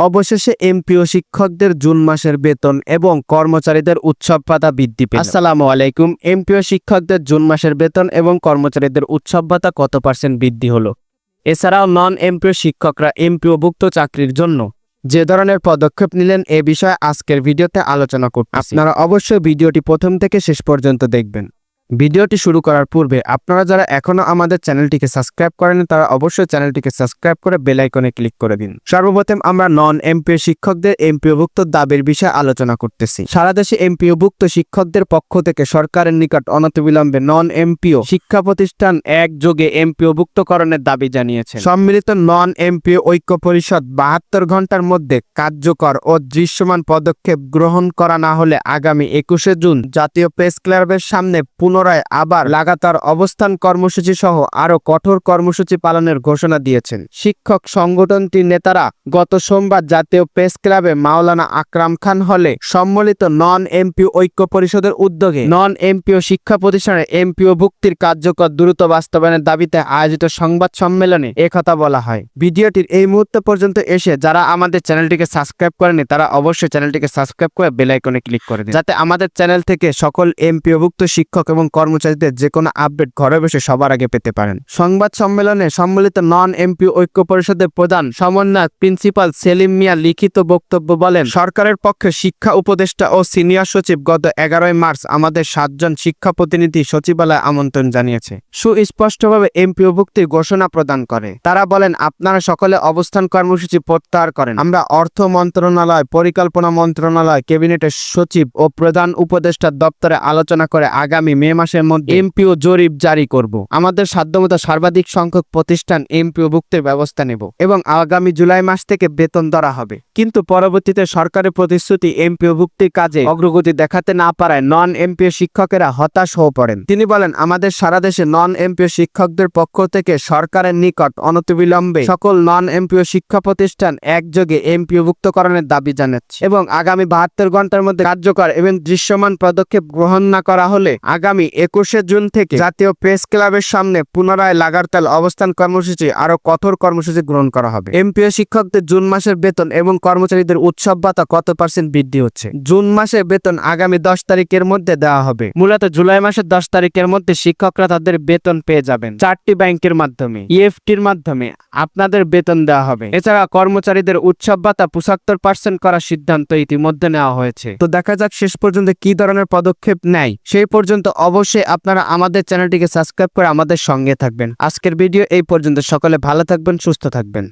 অবশেষে এমপিও শিক্ষকদের জুন মাসের বেতন এবং কর্মচারীদের উৎসব ভাতা বৃদ্ধি পেল। আসসালামু আলাইকুম। এমপিও শিক্ষকদের জুন মাসের বেতন এবং কর্মচারীদের উৎসব ভাতা কত % বৃদ্ধি হলো? এছাড়াও নন এমপিও শিক্ষকরা এমপিওভুক্ত চাকরির জন্য যে ধরনের পদক্ষেপ নিলেন এ বিষয়ে আজকের ভিডিওতে আলোচনা করতেছি। আপনারা অবশ্যই ভিডিওটি প্রথম থেকে শেষ পর্যন্ত দেখবেন। ভিডিওটি শুরু করার পূর্বে আপনারা যারা এখনো আমাদের চ্যানেলটিকে সাবস্ক্রাইব করেন তারা অবশ্যই চ্যানেলটিকে সাবস্ক্রাইব করে বেল আইকনে ক্লিক করে দিন। সর্বপ্রথম আমরা নন এমপিও শিক্ষকদের এমপিওভুক্ত দাবির বিষয়ে আলোচনা করতেছি। সারা দেশে এমপিওভুক্ত শিক্ষকদের পক্ষ থেকে সরকারের নিকট অনতিবিলম্বে নন এমপিও শিক্ষা প্রতিষ্ঠান একযোগে এমপিওভুক্তকরণের দাবি জানিয়েছেন। সম্মিলিত নন এমপিও ঐক্য পরিষদ 72 ঘন্টার মধ্যে কার্যকর ও দৃশ্যমান পদক্ষেপ গ্রহণ করা না হলে আগামী 21শে জুন জাতীয় প্রেস ক্লাবের সামনে পুনরায় আবার লাগাতার অবস্থান কর্মসূচি সহ আরো কঠোর কর্মসূচি পালনের ঘোষণা দিয়েছেন। শিক্ষক সংগঠনটির নেতারা গত সোমবার জাতীয় প্রেস ক্লাবে মাওলানা আকরাম খান হলে সম্মিলিত নন এমপিও ঐক্য পরিষদের উদ্যোগে নন এমপিও শিক্ষা প্রতিষ্ঠানে এমপিও ভুক্তির কার্যকর দ্রুত বাস্তবায়নের দাবিতে আয়োজিত সংবাদ সম্মেলনে একথা বলা হয়। ভিডিওটির এই মুহূর্ত পর্যন্ত এসে যারা আমাদের চ্যানেলটিকে সাবস্ক্রাইব করেনি তারা অবশ্যই চ্যানেলটিকে সাবস্ক্রাইব করে বেল আইকনে ক্লিক করে দিন, যাতে আমাদের চ্যানেল থেকে সকল এমপিওভুক্ত শিক্ষক এবং কর্মচারীদের যে কোনো আপডেট ঘরে বসে সবার আগে পেতে পারেন। সংবাদ সম্মেলনে সম্মিলিত নন এমপিও ঐক্য পরিষদের প্রধান সমন্বয়ক প্রিন্সিপাল সেলিম মিয়া লিখিত বক্তব্য বলেন, সরকারের পক্ষে শিক্ষা উপদেষ্টা ও সিনিয়র সচিব গত 11 মার্চ আমাদের 7 জন শিক্ষা প্রতিনিধি সচিবালয়ে আমন্ত্রণ জানিয়েছে। সুস্পষ্টভাবে এমপিওভুক্তির ঘোষণা প্রদান করে। তারা বলেন, আপনারা সকলে অবস্থান কর্মসূচি প্রত্যাহার করেন। আমরা অর্থ মন্ত্রণালয়, পরিকল্পনা মন্ত্রণালয়, ক্যাবিনেটের সচিব ও প্রধান উপদেষ্টার দপ্তরে আলোচনা করে আগামী মে মাসের মধ্যে এমপিও জরিপ জারি করব। আমাদের সাধ্যমতো সর্বাধিক সংখ্যক প্রতিষ্ঠান এমপিওভুক্তির ব্যবস্থা নেব এবং আগামী জুলাই মাস থেকে বেতন ধরা হবে। কিন্তু পরবর্তীতে সরকারের প্রতিশ্রুতি এমপিওভুক্তির কাজে অগ্রগতি দেখাতে না পারায় নন এমপিও শিক্ষকেরা হতাশ হয়ে পড়েন। তিনি বলেন, আমাদের সারা দেশে নন এমপিও শিক্ষকদের পক্ষ থেকে সরকারের নিকট অনতিবিলম্বে সকল নন এমপিও শিক্ষা প্রতিষ্ঠান একযোগে এমপিওভুক্তকরণের দাবি জানাচ্ছে এবং আগামী 72 ঘন্টার মধ্যে কার্যকর এবং দৃশ্যমান পদক্ষেপ গ্রহণ না করা হলে আগামী 21শে জুন থেকে জাতীয় প্রেস ক্লাবের সামনে পুনরায় লাগাতার অবস্থান কর্মসূচি আরো কঠোর কর্মসূচি গ্রহণ করা হবে। এমপিও শিক্ষকদের জুন মাসের বেতন এবং কর্মচারীদের উৎসব ভাতা কত % বৃদ্ধি হচ্ছে? জুন মাসের বেতন আগামী 10 তারিখের মধ্যে দেওয়া হবে। মূলত জুলাই মাসের 10 তারিখের মধ্যে শিক্ষকরা তাদের বেতন পেয়ে যাবেন। 4টি ব্যাংকের মাধ্যমে ইএফটির মাধ্যমে আপনাদের বেতন দেওয়া হবে। এছাড়া কর্মচারীদের উৎসব ভাতা 75% করার সিদ্ধান্ত ইতিমধ্যে নেওয়া হয়েছে। তো দেখা যাক শেষ পর্যন্ত কি ধরনের পদক্ষেপ নেয়। সেই পর্যন্ত অবশ্যই আপনারা আমাদের চ্যানেলটিকে সাবস্ক্রাইব করে আমাদের সঙ্গে থাকবেন। আজকের ভিডিও এই পর্যন্ত। সকলে ভালো থাকবেন, সুস্থ থাকবেন।